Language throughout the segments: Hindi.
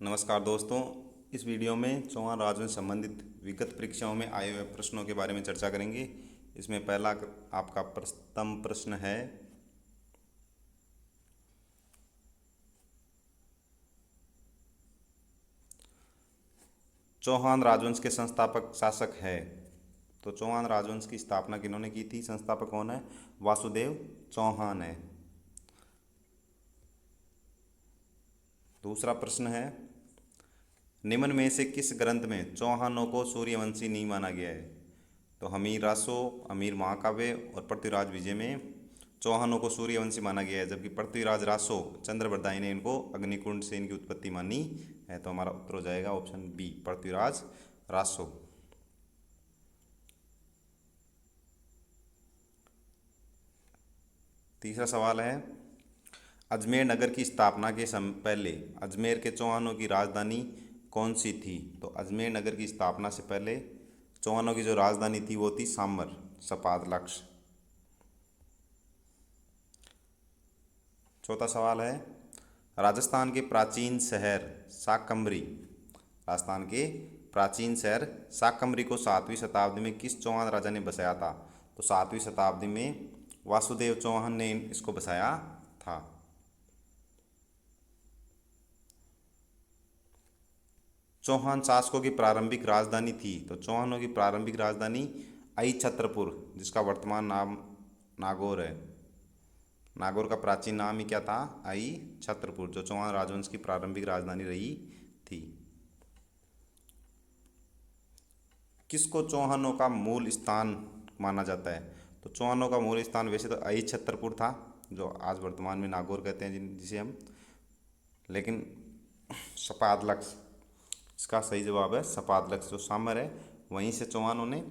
नमस्कार दोस्तों। इस वीडियो में चौहान राजवंश संबंधित विगत परीक्षाओं में आए हुए प्रश्नों के बारे में चर्चा करेंगे। इसमें पहला आपका प्रथम प्रश्न है, चौहान राजवंश के संस्थापक शासक है। तो चौहान राजवंश की स्थापना किन्होंने की थी? संस्थापक कौन है? वासुदेव चौहान है। दूसरा प्रश्न है, निम्न में से किस ग्रंथ में चौहानों को सूर्यवंशी नहीं माना गया है? तो हमीर रासो, हमीर महाकाव्य और पृथ्वीराज विजय में चौहानों को सूर्यवंशी माना गया है, जबकि पृथ्वीराज रासो चंद्रवरदायी ने इनको अग्निकुंड से इनकी उत्पत्ति मानी है। तो हमारा उत्तर हो जाएगा ऑप्शन बी, पृथ्वीराज रासो। तीसरा सवाल है, अजमेर नगर की स्थापना के पहले अजमेर के चौहानों की राजधानी कौन सी थी? तो अजमेर नगर की स्थापना से पहले चौहानों की जो राजधानी थी वो थी सामर, सपादलक्ष। चौथा सवाल है, राजस्थान के प्राचीन शहर शाकंभरी, राजस्थान के प्राचीन शहर शाकंभरी को 7वीं शताब्दी में किस चौहान राजा ने बसाया था? तो 7वीं शताब्दी में वासुदेव चौहान ने इसको बसाया था। चौहान शासकों की प्रारंभिक राजधानी थी। तो चौहानों की प्रारंभिक राजधानी आई छत्रपुर, जिसका वर्तमान नाम नागौर है। नागौर का प्राचीन नाम ही क्या था? आई छत्रपुर, जो चौहान राजवंश की प्रारंभिक राजधानी रही थी। किसको चौहानों का मूल स्थान माना जाता है? तो चौहानों का मूल स्थान वैसे तो आई छत्रपुर था, जो आज वर्तमान में नागौर कहते हैं जिसे हम, लेकिन सपादलक्ष इसका सही जवाब है। सपादलक्ष जो सामर है, वहीं से चौहानों ने,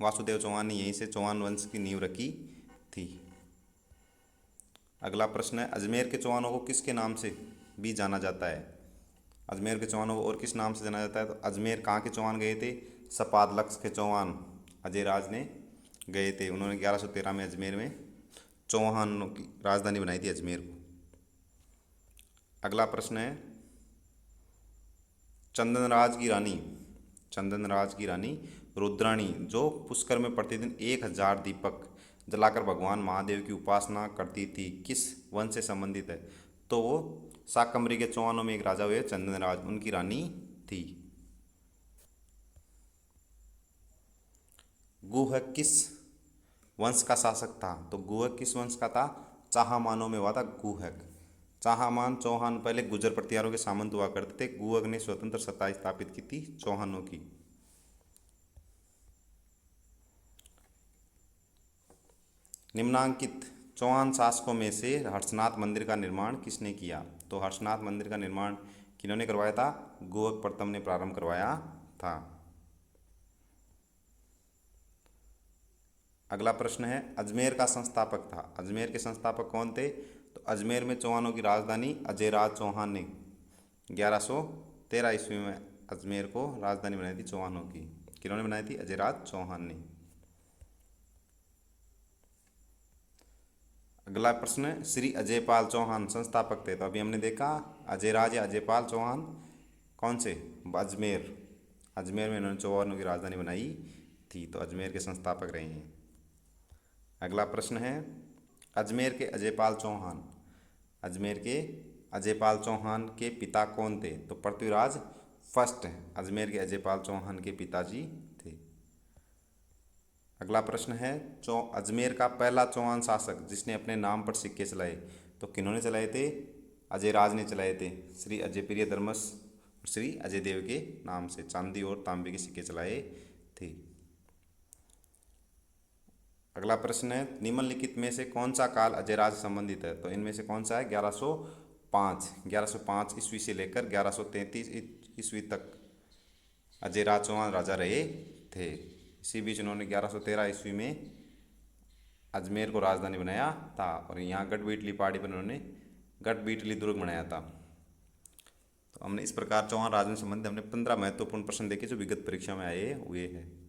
वासुदेव चौहान ने यहीं से चौहान वंश की नींव रखी थी। अगला प्रश्न है, अजमेर के चौहानों को किसके नाम से भी जाना जाता है? अजमेर के चौहानों को और किस नाम से जाना जाता है? तो अजमेर कहाँ के चौहान गए थे? सपादलक्ष के चौहान अजयराज ने गए थे। उन्होंने 1113 में अजमेर में चौहानों की राजधानी बनाई थी, अजमेर को। अगला प्रश्न है, चंदनराज की रानी रुद्राणी, जो पुष्कर में प्रतिदिन 1000 दीपक जलाकर भगवान महादेव की उपासना करती थी, किस वंश से संबंधित है? तो वो शाकंभरी के चौहानों में एक राजा हुए चंदनराज, उनकी रानी थी। गुहक किस वंश का शासक था? तो गुहक किस वंश का था? चाहमानों में हुआ था गुहक। चाहमान चौहान पहले गुर्जर प्रतिहारों के सामंत हुआ करते थे। गुहक ने स्वतंत्र सत्ता स्थापित की थी चौहानों की। निम्नांकित चौहान शासकों में से हर्षनाथ मंदिर का निर्माण किसने किया? तो हर्षनाथ मंदिर का निर्माण किन्होंने करवाया था? गुहक प्रथम ने प्रारंभ करवाया था। अगला प्रश्न है, अजमेर का संस्थापक था। अजमेर के संस्थापक कौन थे? तो अजमेर में चौहानों की राजधानी अजयराज चौहान ने 1113 ईस्वी में अजमेर को राजधानी बनाई थी चौहानों की। किन्होंने बनाई थी? अजयराज चौहान ने। अगला प्रश्न है, श्री अजयपाल चौहान संस्थापक थे। तो अभी हमने देखा अजयराज या अजयपाल चौहान कौन से? अजमेर। अजमेर में इन्होंने चौहानों की राजधानी बनाई थी, तो अजमेर के संस्थापक रहे हैं। अगला प्रश्न है, अजमेर के अजयपाल चौहान, अजमेर के अजयपाल चौहान के पिता कौन थे? तो पृथ्वीराज फर्स्ट अजमेर के अजयपाल चौहान के पिताजी थे। अगला प्रश्न है, अजमेर का पहला चौहान शासक जिसने अपने नाम पर सिक्के चलाए, तो किन्होंने चलाए थे? अजयराज ने चलाए थे। श्री अजय प्रिय धर्मस और श्री अजय देव के नाम से चांदी और तांबे के सिक्के चलाए थे। अगला प्रश्न है, निम्नलिखित में से कौन सा काल अजयराज से संबंधित है? तो इनमें से कौन सा है? 1105 ईस्वी से लेकर 1133 ईस्वी तक अजयराज चौहान राजा रहे थे। इसी बीच उन्होंने 1113 ईस्वी में अजमेर को राजधानी बनाया था, और यहाँ गढ़बीटली पहाड़ी पर उन्होंने गढ़बीटली दुर्ग बनाया था। तो हमने इस प्रकार चौहान राजवंश से संबंधित हमने 15 महत्वपूर्ण प्रश्न देखे जो विगत परीक्षा में आए हुए हैं।